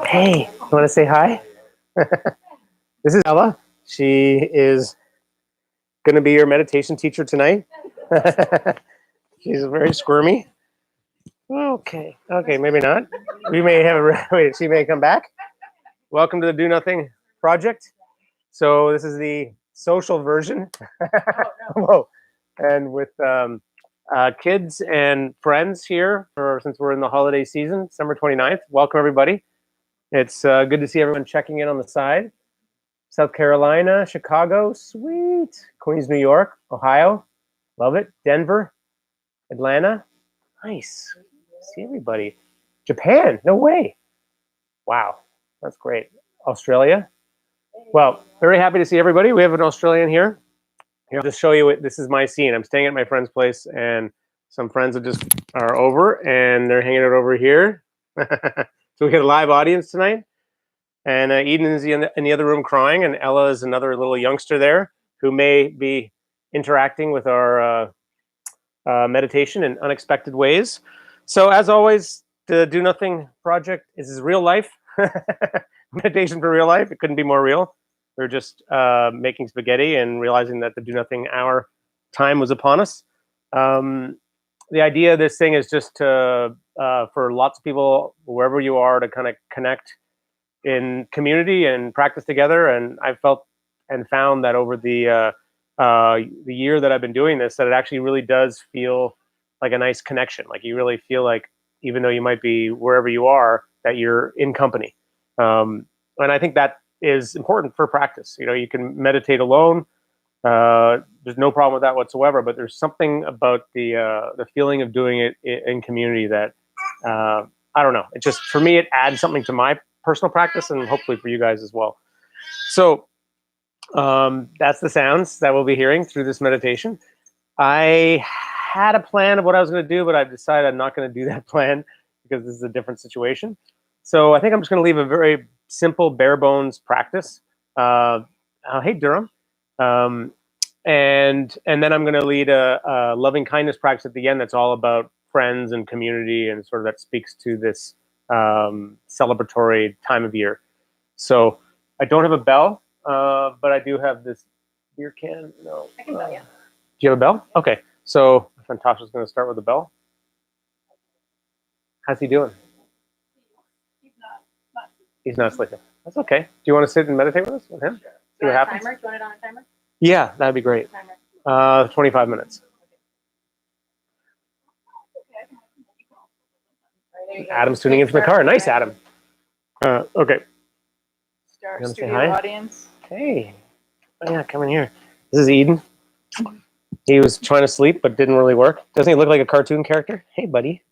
Hey, you want to say hi? This is Ella. She is going to be your meditation teacher tonight. She's very squirmy. Okay, maybe not. We may have wait. She may come back. Welcome to the Do Nothing Project. So this is the social version. Whoa, and with kids and friends here since we're in the holiday season, December 29th. Welcome everybody. It's good to see everyone checking in on the side. South Carolina, Chicago, sweet. Queens, New York, Ohio, love it. Denver, Atlanta, nice. See everybody. Japan, no way. Wow, that's great. Australia. Well, very happy to see everybody. We have an Australian here. Here, I'll just show you this is my scene. I'm staying at my friend's place, and some friends are over, and they're hanging out over here. So we got a live audience tonight. And Eden is in the other room crying, and Ella is another little youngster there who may be interacting with our meditation in unexpected ways. So as always, the Do Nothing Project is real life. Meditation for real life. It couldn't be more real. We're just making spaghetti and realizing that the Do Nothing hour time was upon us. The idea of this thing is just to, for lots of people, wherever you are, to kind of connect in community and practice together. And I felt and found that over the year that I've been doing this, that it actually really does feel like a nice connection. Like you really feel like, even though you might be wherever you are, that you're in company. And I think that is important for practice. You know, you can meditate alone. There's no problem with that whatsoever. But there's something about the feeling of doing it in community that I don't know. It just, for me, it adds something to my personal practice, and hopefully for you guys as well. So that's the sounds that we'll be hearing through this meditation. I had a plan of what I was going to do, but I've decided I'm not going to do that plan because this is a different situation. So I think I'm just going to leave a very simple, bare bones practice. Hey, Durham. And then I'm going to lead a loving kindness practice at the end that's all about friends and community, and sort of that speaks to this celebratory time of year. So I don't have a bell, but I do have this beer can. No, I can bell you. Do you have a bell? Okay, so Fantasha's going to start with a bell. How's he doing? He's not sleeping. That's okay. Do you want to sit and meditate with us with him? See what happens. Timer? Do you want it on a timer? Yeah, that'd be great. 25 minutes. Adam's tuning in from the car. Nice, Adam. Okay. Start You wanna say studio hi? audience. Hey. Oh, yeah, come in here. This is Eden. He was trying to sleep, but didn't really work. Doesn't he look like a cartoon character? Hey, buddy.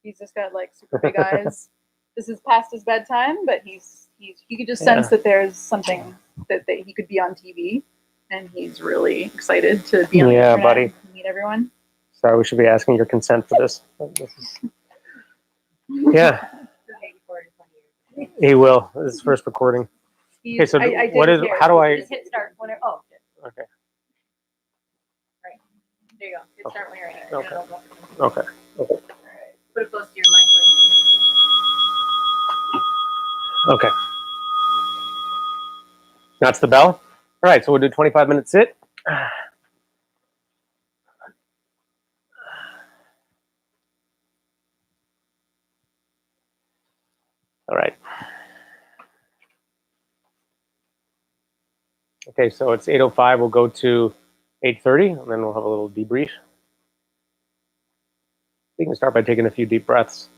He's just got like super big eyes. This is past his bedtime, but you could just sense that there's something that he could be on TV, and he's really excited to be on the internet buddy. and meet everyone. Sorry, we should be asking your consent for this. Yeah. He will. This is his first recording. Okay, so how do I? Just hit start whenever. Oh, Okay. right. There you go. Hit start when you're ready. Okay. All right. Put it close to your mic. Okay. That's the bell. All right, so we'll do 25-minute sit. All right. Okay, so it's 8:05. We'll go to 8:30, and then we'll have a little debrief. We can start by taking a few deep breaths.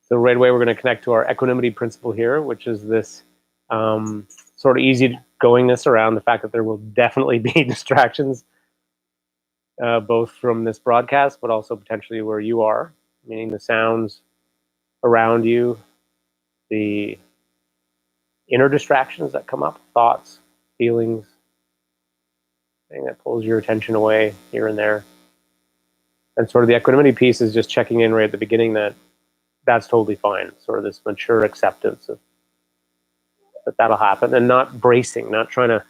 So right away, we're going to connect to our equanimity principle here, which is this sort of easy goingness around the fact that there will definitely be distractions, both from this broadcast, but also potentially where you are, meaning the sounds around you, the inner distractions that come up, thoughts, feelings, thing that pulls your attention away here and there. And sort of the equanimity piece is just checking in right at the beginning that that's totally fine. Sort of this mature acceptance of that that'll happen, and not bracing, not trying to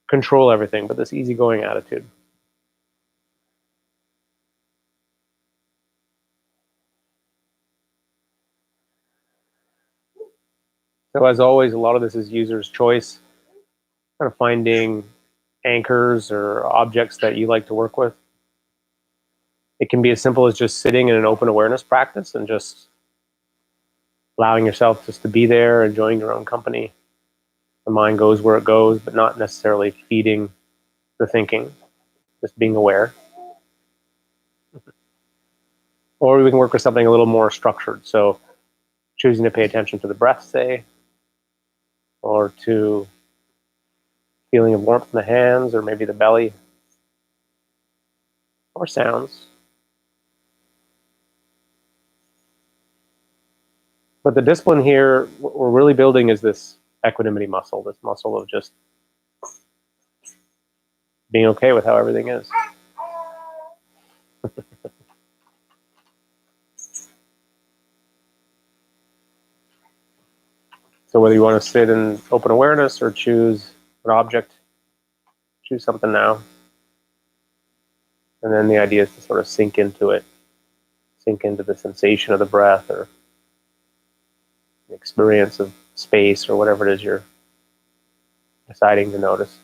control everything, but this easygoing attitude. So as always, a lot of this is user's choice, kind of finding anchors or objects that you like to work with. It can be as simple as just sitting in an open awareness practice and just allowing yourself just to be there, enjoying your own company. The mind goes where it goes, but not necessarily feeding the thinking, just being aware. Or we can work with something a little more structured. So choosing to pay attention to the breath, say, or to feeling of warmth in the hands, or maybe the belly, or sounds. But the discipline here, what we're really building is this equanimity muscle, this muscle of just being okay with how everything is. So whether you want to sit in open awareness or choose an object, choose something now. And then the idea is to sort of sink into it, sink into the sensation of the breath or the experience of space or whatever it is you're deciding to notice.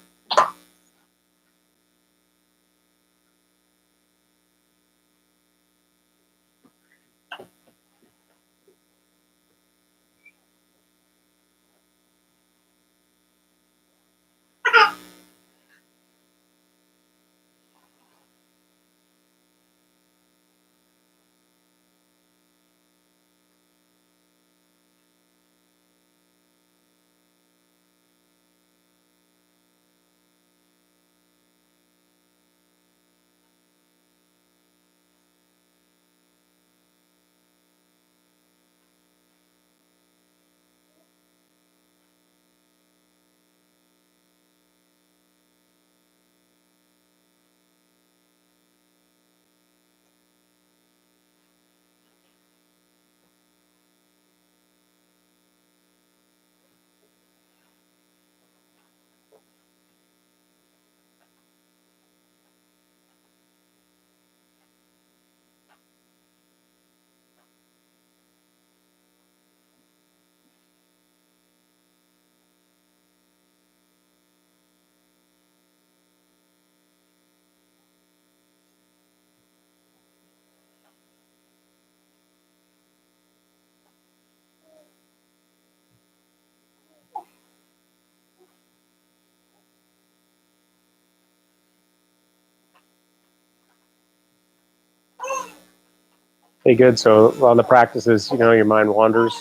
Okay, good. So a lot of the practices, your mind wanders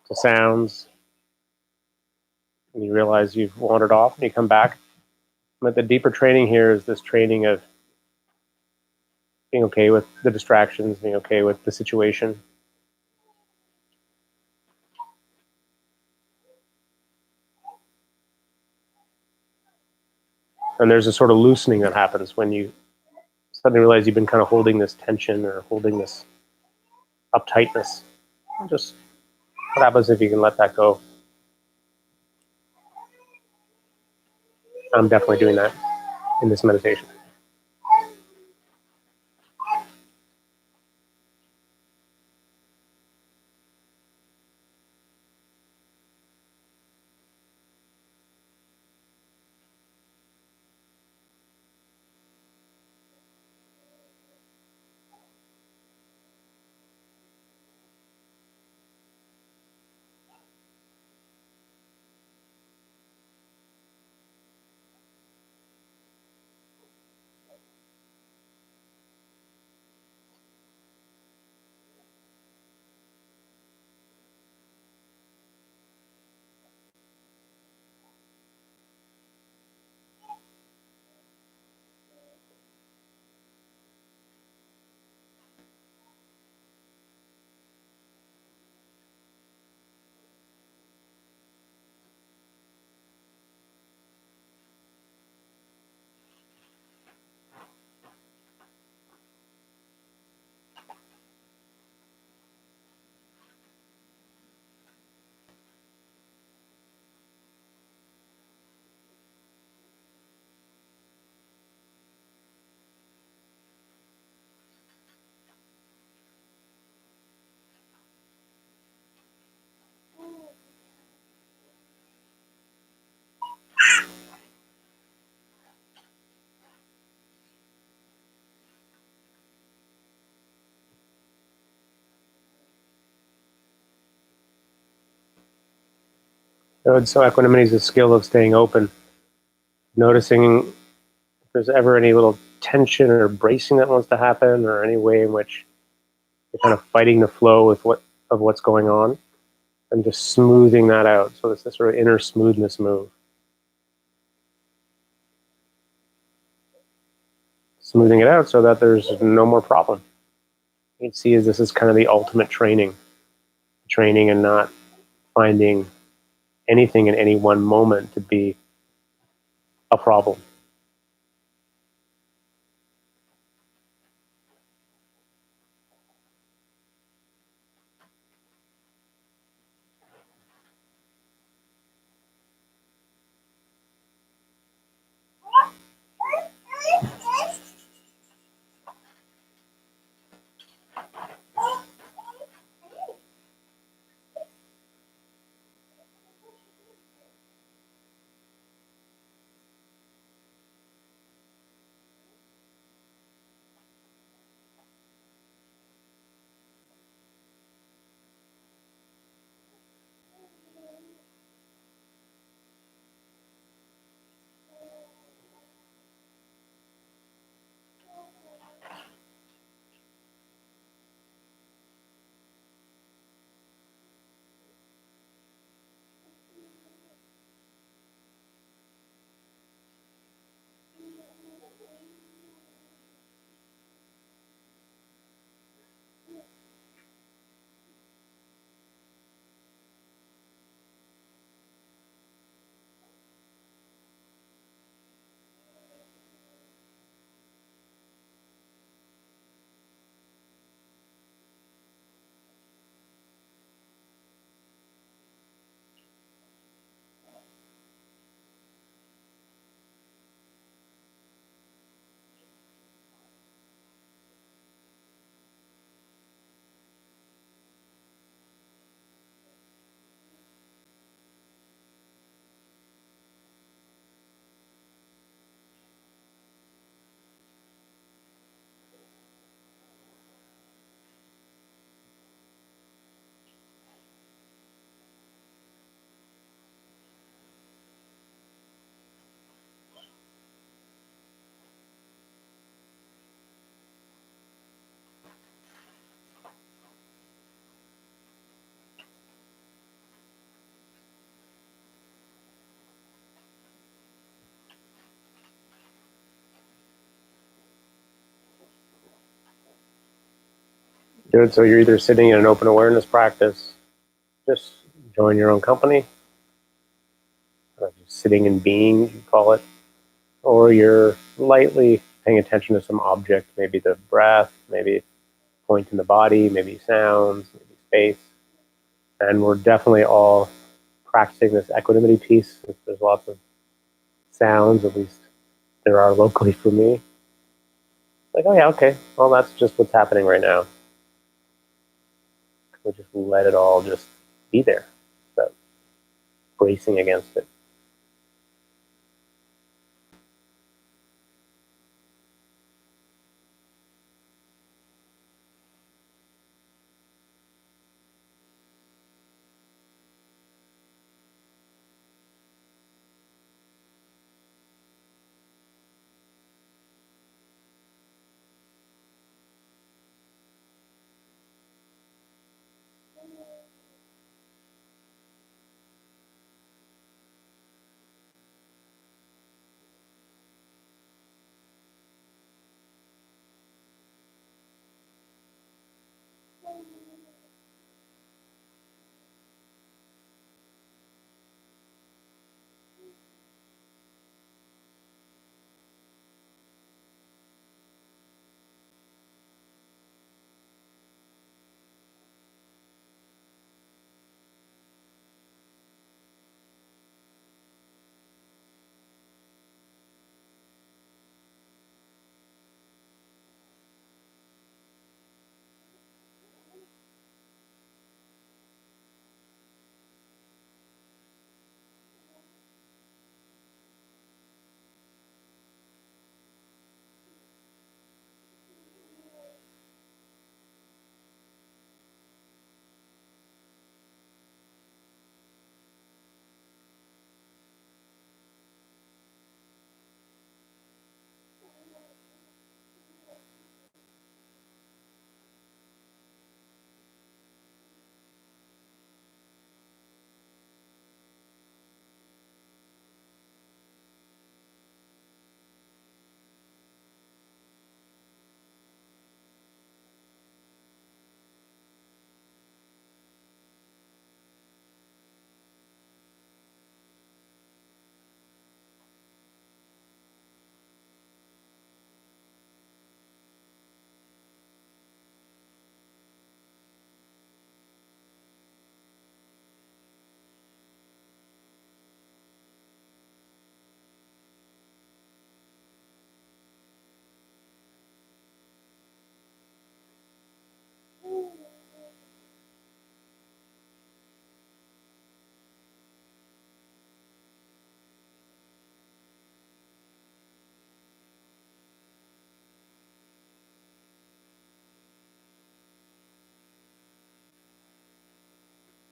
to sounds, and you realize you've wandered off, and you come back. But the deeper training here is this training of being okay with the distractions, being okay with the situation. And there's a sort of loosening that happens when you suddenly realize you've been kind of holding this tension or holding this uptightness. And just what happens if you can let that go? I'm definitely doing that in this meditation. Good. So equanimity is a skill of staying open, noticing if there's ever any little tension or bracing that wants to happen, or any way in which you're kind of fighting the flow with what's going on, and just smoothing that out. So it's this sort of inner smoothness move. Smoothing it out so that there's no more problem. You can see as this is kind of the ultimate training and not finding anything in any one moment to be a problem. Good. So you're either sitting in an open awareness practice, just enjoying your own company, or just sitting in being, you call it, or you're lightly paying attention to some object, maybe the breath, maybe a point in the body, maybe sounds, maybe space. And we're definitely all practicing this equanimity piece. There's lots of sounds, at least there are locally for me. Like, oh yeah, okay, well that's just what's happening right now. We'll just let it all just be there without bracing against it.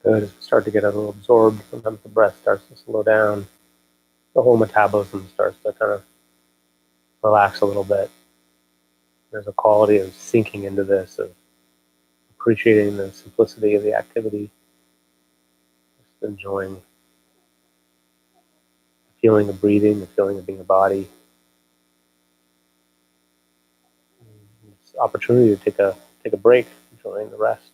Good. As we start to get a little absorbed, sometimes the breath starts to slow down. The whole metabolism starts to kind of relax a little bit. There's a quality of sinking into this, of appreciating the simplicity of the activity, just enjoying the feeling of breathing, the feeling of being a body. This opportunity to take a break, enjoying the rest.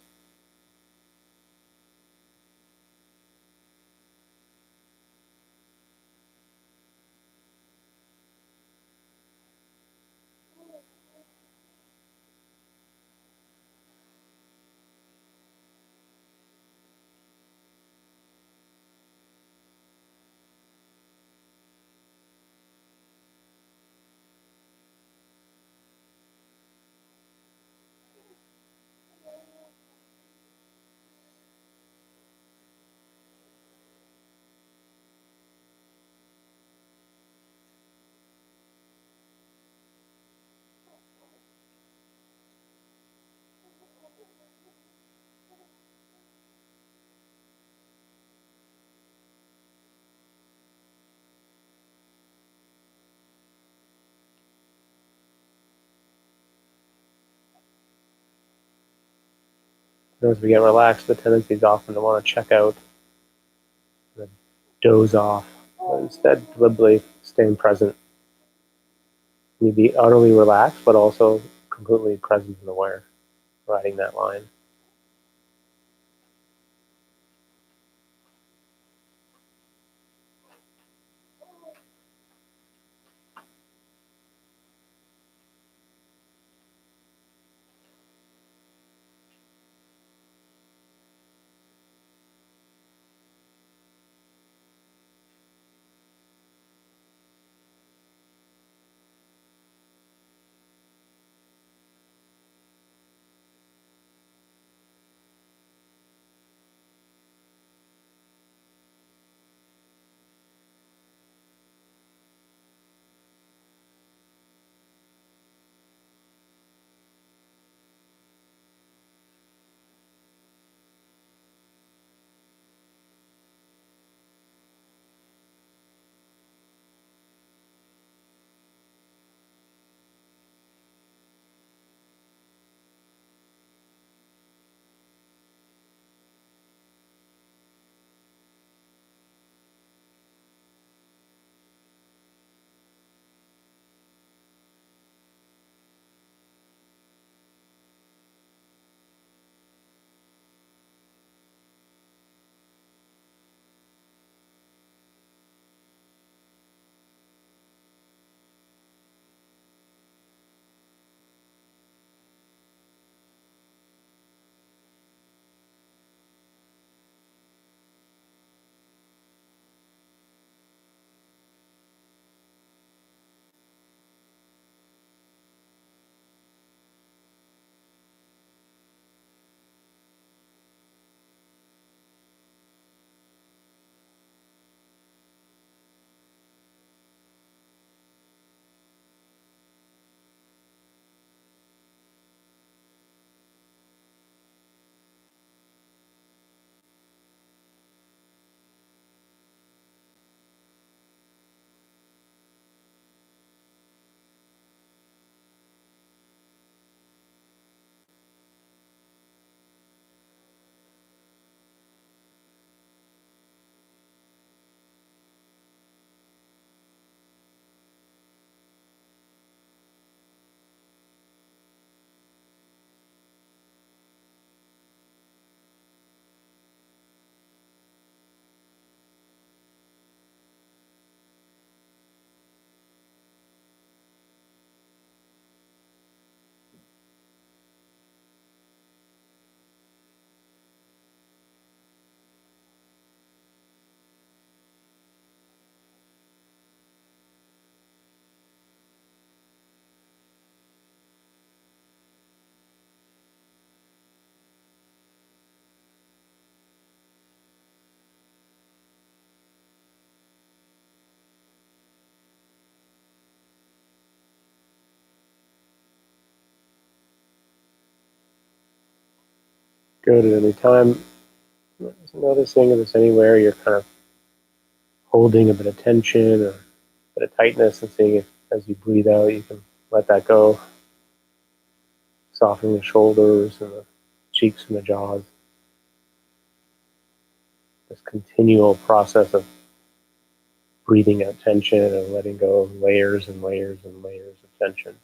And as we get relaxed, the tendency is often to want to check out, to doze off, but instead deliberately staying present. You be utterly relaxed, but also completely present and aware, riding that line. Good. At any time Noticing if there's anywhere you're kind of holding a bit of tension or a bit of tightness, and seeing if as you breathe out you can let that go. Softening the shoulders and the cheeks and the jaws. This continual process of breathing out tension and letting go of layers and layers and layers of tension.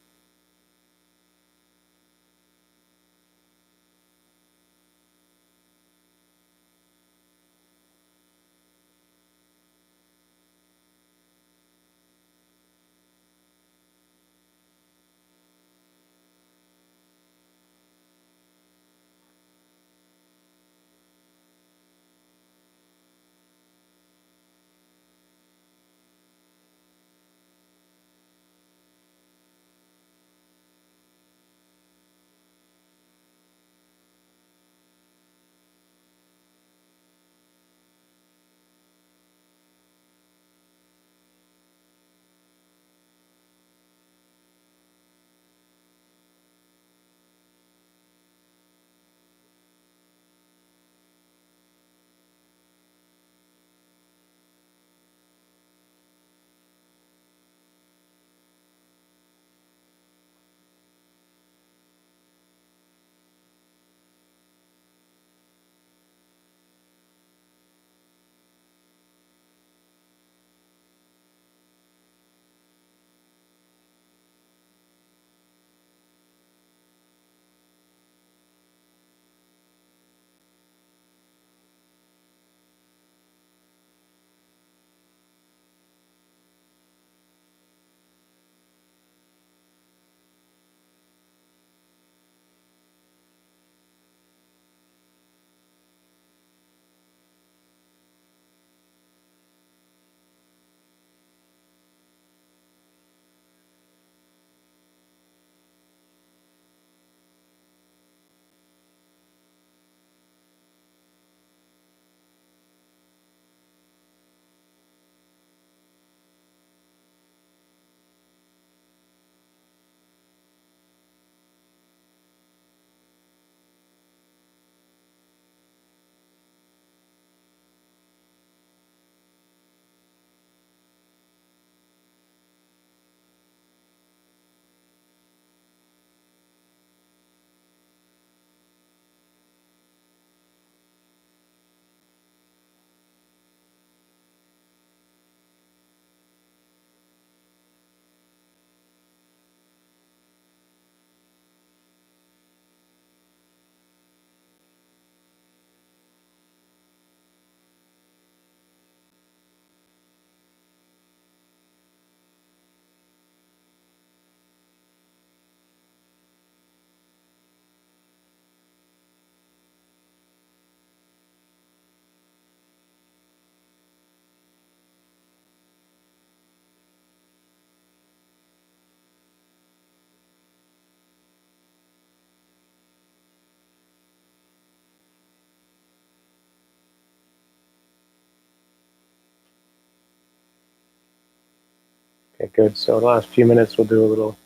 Okay, good. So the last few minutes we'll do a little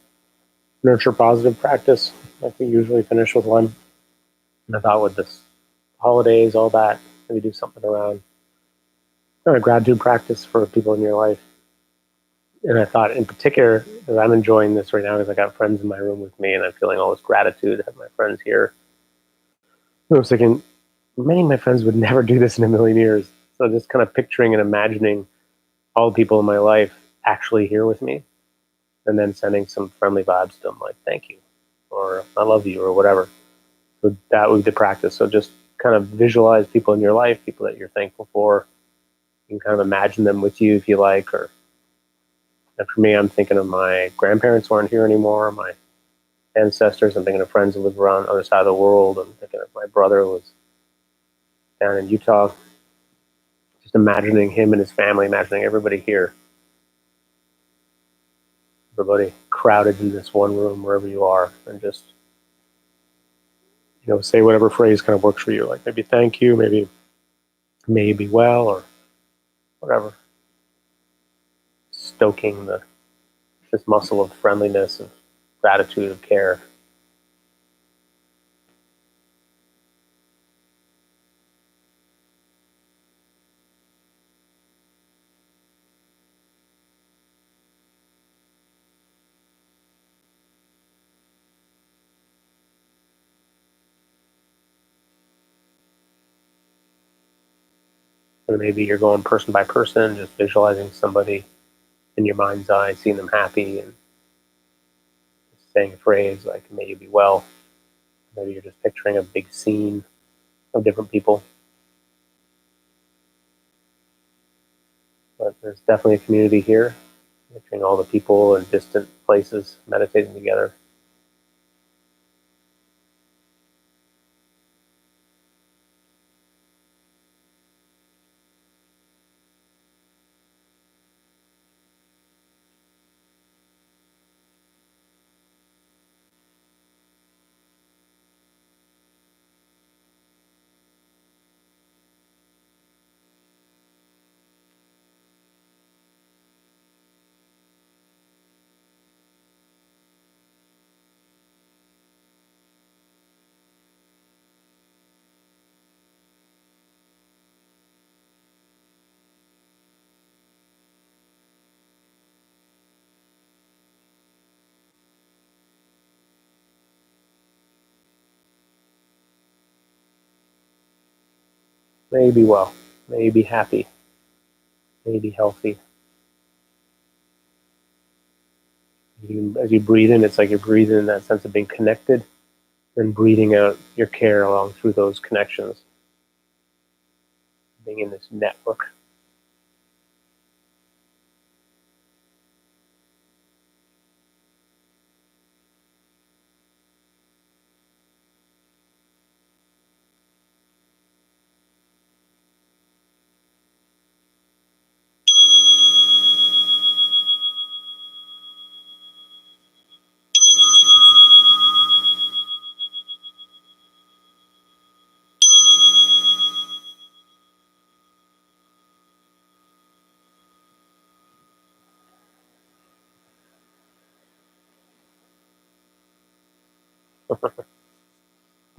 nurture positive practice like we usually finish with one. And I thought with this holidays, all that, maybe do something around kind of gratitude practice for people in your life. And I thought in particular, as I'm enjoying this right now, because I got friends in my room with me and I'm feeling all this gratitude to have my friends here. I was thinking, many of my friends would never do this in a million years. So just kind of picturing and imagining all the people in my life actually here with me, and then sending some friendly vibes to them like, thank you, or I love you, or whatever. So that would be the practice. So just kind of visualize people in your life, people that you're thankful for. You can kind of imagine them with you if you like. Or and for me, I'm thinking of my grandparents who aren't here anymore, my ancestors. I'm thinking of friends who live around the other side of the world. I'm thinking of my brother who was down in Utah. Just imagining him and his family, imagining everybody here. Everybody crowded in this one room wherever you are, and just say whatever phrase kind of works for you. Like maybe thank you, maybe be well, or whatever. Stoking this muscle of friendliness, of gratitude, of care. So maybe you're going person by person, just visualizing somebody in your mind's eye, seeing them happy, and saying a phrase like, may you be well. Maybe you're just picturing a big scene of different people. But there's definitely a community here, picturing all the people in distant places meditating together. May you be well. May you be happy. May you be healthy. As you breathe in, it's like you're breathing in that sense of being connected, and breathing out your care along through those connections, being in this network.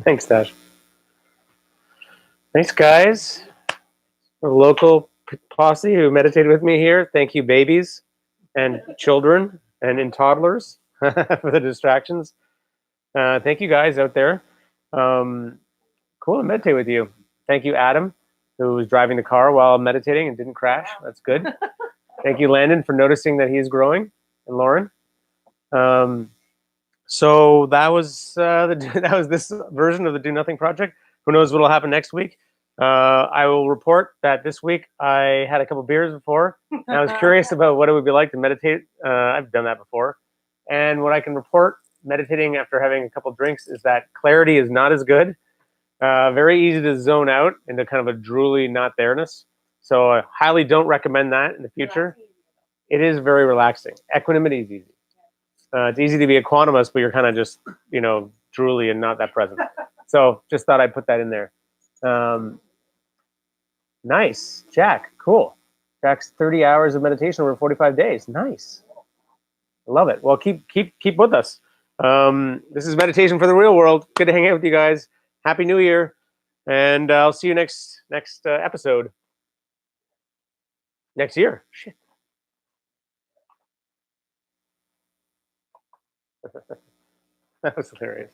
Thanks, Dash. Thanks, guys. A local posse who meditated with me here. Thank you, babies and children and toddlers for the distractions. Thank you, guys out there. Cool to meditate with you. Thank you, Adam, who was driving the car while meditating and didn't crash. That's good. Thank you, Landon, for noticing that he's growing, and Lauren. So that was that was this version of the Do Nothing Project. Who knows what will happen next week? I will report that this week I had a couple beers before, and I was curious about what it would be like to meditate. I've done that before, and what I can report meditating after having a couple drinks is that clarity is not as good. Very easy to zone out into kind of a drooly not there-ness. So I highly don't recommend that in the future. It is very relaxing. Equanimity is easy. It's easy to be a quantumist, but you're kind of just, drooly and not that present. So just thought I'd put that in there. Nice. Jack, cool. Jack's 30 hours of meditation over 45 days. Nice. I love it. Well, keep with us. This is Meditation for the Real World. Good to hang out with you guys. Happy New Year. And I'll see you next episode. Next year. Shit. That was hilarious.